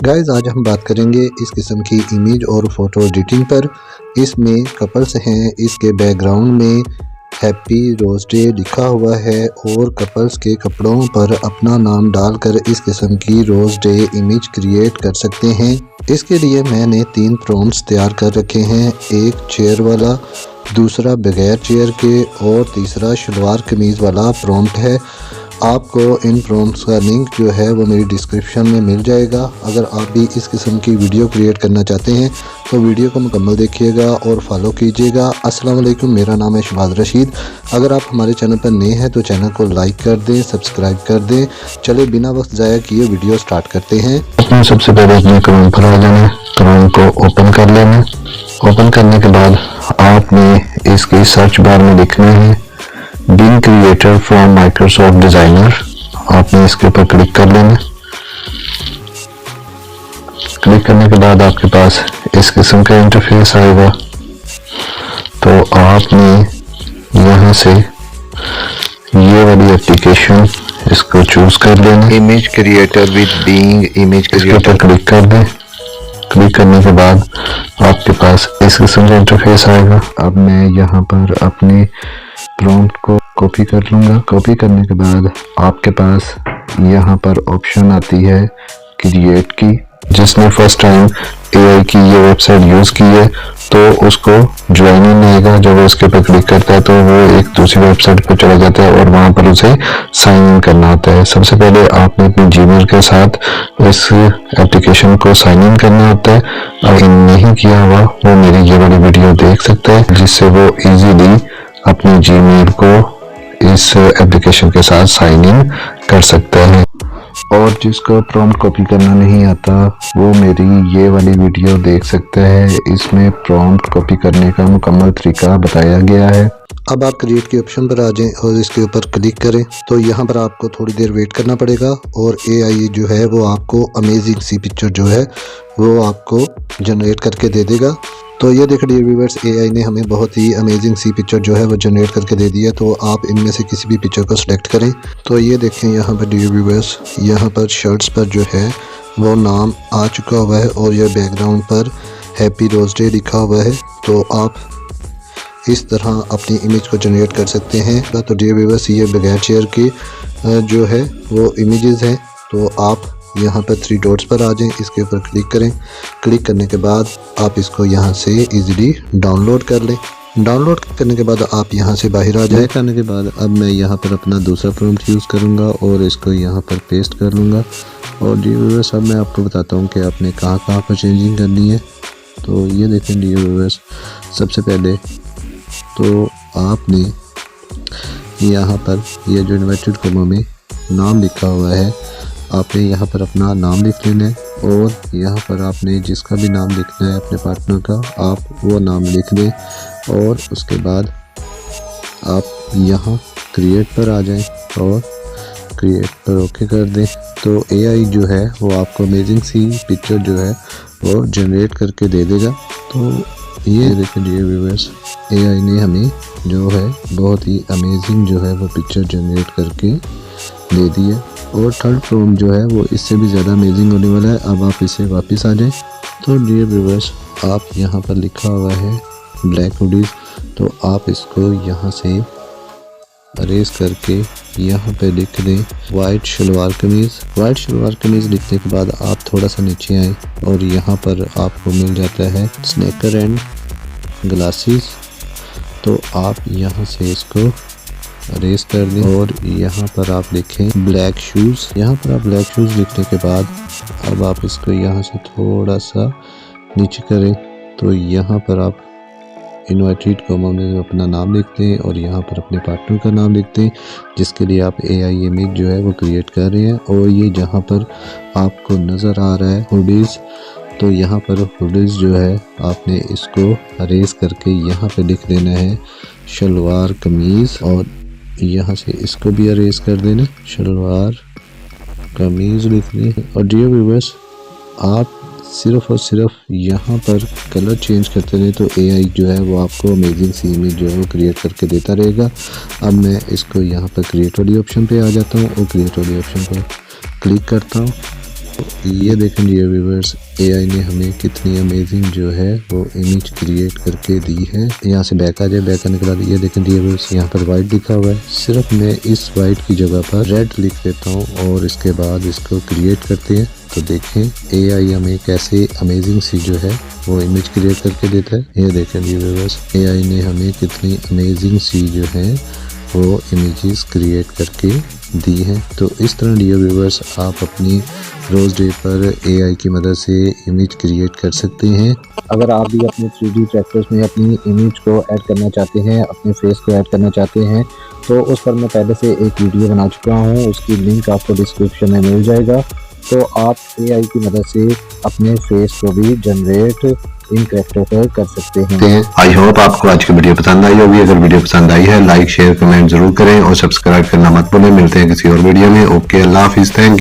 Guys आज हम बात करेंगे इस किस्म की इमेज और फोटो एडिटिंग पर। इसमें कपल्स हैं, इसके बैकग्राउंड में हैप्पी रोज डे लिखा हुआ है और कपल्स के कपड़ों पर अपना नाम डालकर इस किस्म की रोज डे इमेज क्रिएट कर सकते हैं। इसके लिए मैंने 3 प्रॉम्प्ट्स तैयार कर रखे हैं, एक चेयर वाला, दूसरा बगैर चेयर के और तीसरा शलवार कमीज़ वाला प्रॉम्प्ट है। आपको इन प्रॉम्प्ट्स का लिंक जो है वो मेरी डिस्क्रिप्शन में मिल जाएगा। अगर आप भी इस किस्म की वीडियो क्रिएट करना चाहते हैं तो वीडियो को मुकम्मल देखिएगा और फॉलो कीजिएगा। अस्सलाम वालेकुम, मेरा नाम है शहबाज रशीद। अगर आप हमारे चैनल पर नए हैं तो चैनल को लाइक कर दें, सब्सक्राइब कर दें। चले बिना वक्त ज़ाया किए वीडियो स्टार्ट करते हैं। सबसे पहले अपने क्रोम पर आ जाना, क्रोम को ओपन कर लेना। ओपन करने के बाद आपने इसके सर्च बार में लिखना है Bing creator from Microsoft designer. आपने इसके ऊपर क्लिक कर लेना। क्लिक करने के बाद आपके पास इस किस्म का इंटरफेस आएगा। तो आपने यहाँ से ये वाली एप्लीकेशन इसको चूज कर लेना, image creator with Bing image इसके ऊपर क्लिक कर दें। क्लिक करने के बाद आपके पास इस किस्म का इंटरफेस आएगा। अब मैं यहाँ पर अपने प्रॉम्प्ट को कॉपी कर लूँगा। कॉपी करने के बाद आपके पास यहाँ पर ऑप्शन आती है क्रिएट की। जिसने फर्स्ट टाइम एआई की ये वेबसाइट यूज़ की है तो उसको ज्वाइन इन आएगा। जब वो उसके ऊपर क्लिक करता है तो वो एक दूसरी वेबसाइट पर चला जाता है और वहाँ पर उसे साइन इन करना होता है। सबसे पहले आपने अपनी जीमेल के साथ इस एप्लीकेशन को साइन इन करना होता है। अगर नहीं किया हुआ वो मेरी ये वाली वीडियो देख सकता है, जिससे वो इजीली अपनी जीमेल को इस एप्लीकेशन के साथ साइन इन कर सकता है। और जिसको प्रॉम्प्ट कॉपी करना नहीं आता वो मेरी ये वाली वीडियो देख सकता है। इसमें प्रॉम्प्ट कॉपी करने का मुकम्मल तरीका बताया गया है। अब आप क्रिएट के ऑप्शन पर आ जाएं और इसके ऊपर क्लिक करें तो यहाँ पर आपको थोड़ी देर वेट करना पड़ेगा और एआई जो है वो आपको अमेजिंग सी पिक्चर जो है वो आपको जनरेट करके दे देगा। तो ये देख डियर व्यूअर्स, एआई ने हमें बहुत ही अमेजिंग सी पिक्चर जो है वो जनरेट करके दे दी है। तो आप इनमें से किसी भी पिक्चर को सिलेक्ट करें। तो ये देखें यहाँ पर डियर व्यूअर्स, यहाँ पर शर्ट्स पर जो है वो नाम आ चुका हुआ है और यह बैकग्राउंड पर हैप्पी रोज डे लिखा हुआ है। तो आप इस तरह अपनी इमेज को जनरेट कर सकते हैं। तो डियर व्यूअर्स, ये बगैर चेयर की जो है वो इमेजेस हैं। तो आप यहाँ पर 3 डॉट्स पर आ जाएं, इसके ऊपर क्लिक करें। क्लिक करने के बाद आप इसको यहाँ से इजीली डाउनलोड कर लें। डाउनलोड करने के बाद आप यहाँ से बाहर आ जाएं। करने के बाद अब मैं यहाँ पर अपना दूसरा प्रॉम्प्ट यूज़ करूँगा और इसको यहाँ पर पेस्ट कर लूँगा। और डियर व्यूअर्स, अब मैं आपको बताता हूँ कि आपने कहाँ पर चेंजिंग करनी है। तो ये देखें डियर व्यूअर्स, सबसे पहले तो आपने यहाँ पर ये जो इन्वर्टेड कॉमा में नाम लिखा हुआ है, आपने यहाँ पर अपना नाम लिख लेना है और यहाँ पर आपने जिसका भी नाम लिखना है अपने पार्टनर का, आप वो नाम लिख दें। और उसके बाद आप यहाँ क्रिएट पर आ जाएं और क्रिएट पर ओके कर दें। तो एआई जो है वो आपको अमेजिंग सी पिक्चर जो है वो जनरेट करके दे देगा। तो ये देखिए डियर व्यूअर्स, एआई ने हमें जो है बहुत ही अमेजिंग जो है वो पिक्चर जनरेट करके दे दी है। और थर्ड प्रॉम्प्ट जो है वो इससे भी ज़्यादा अमेजिंग होने वाला है। अब आप इसे वापस आ जाएं। तो डियर व्यूअर्स, आप यहाँ पर लिखा हुआ है ब्लैक हुडीज़, तो आप इसको यहाँ से अरेज करके यहाँ पे लिख दें वाइट शलवार कमीज़। वाइट शलवार कमीज़ लिखने के बाद आप थोड़ा सा नीचे आएँ और यहाँ पर आपको मिल जाता है स्नेकर एंड ग्लासेस। तो आप यहाँ से इसको अरेज कर दें और यहाँ पर आप लिखें ब्लैक शूज़। यहाँ पर आप ब्लैक शूज़ लिखने के बाद अब आप इसको यहाँ से थोड़ा सा नीचे करें तो यहाँ पर आप इन्वर्टेड कॉमा में अपना नाम लिखते हैं और यहाँ पर अपने पार्टनर का नाम लिखते हैं जिसके लिए आप एआई इमेज जो है वो क्रिएट कर रहे हैं। और ये जहाँ पर आपको नज़र आ रहा है हुडीज़, तो यहाँ पर हुडीज़ जो है आपने इसको अरेज करके यहाँ पे लिख देना है शलवार कमीज़ और यहाँ से इसको भी अरेज कर देना शलवार कमीज़ लिखनी है। और डियर व्यूअर्स, आप सिर्फ और सिर्फ यहाँ पर कलर चेंज करते रहे तो एआई जो है वो आपको अमेजिंग सी इमेज जो है वो क्रिएट करके देता रहेगा। अब मैं इसको यहाँ पर क्रिएट वाली ऑप्शन पे आ जाता हूँ और क्रिएट वाली ऑप्शन पर क्लिक करता हूँ। ये देखें डियर व्यूअर्स, एआई ने हमें कितनी अमेजिंग जो है वो इमेज क्रिएट करके दी है। यहाँ से बैक आ जाए, बैक आने के बाद ये देखें डियर व्यूअर्स, यहाँ पर वाइट लिखा हुआ है। सिर्फ मैं इस वाइट की जगह पर रेड लिख देता हूँ और इसके बाद इसको क्रिएट करते हैं। तो देखें एआई हमें कैसे अमेजिंग सी जो है वो इमेज क्रिएट करके देता है। ये देखें डियर व्यूअर्स, एआई ने हमें कितनी अमेजिंग सी जो है वो इमेजेस क्रिएट करके दी हैं। तो इस तरह डियर व्यूअर्स आप अपनी रोज़ डे पर एआई की मदद से इमेज क्रिएट कर सकते हैं। अगर आप भी अपने 3D ट्रैक्टर्स में अपनी इमेज को ऐड करना चाहते हैं, अपने फेस को ऐड करना चाहते हैं, तो उस पर मैं पहले से एक वीडियो बना चुका हूँ, उसकी लिंक आपको डिस्क्रिप्शन में मिल जाएगा। तो आप एआई की मदद से अपने फेस को भी जनरेट इन कैरेक्टर पर कर सकते हैं। आई होप आपको आज की वीडियो पसंद आई होगी। अगर वीडियो पसंद आई है लाइक शेयर कमेंट जरूर करें और सब्सक्राइब करना मत भूलें। मिलते हैं किसी और वीडियो में। Okay, Allah Hafiz, thank you.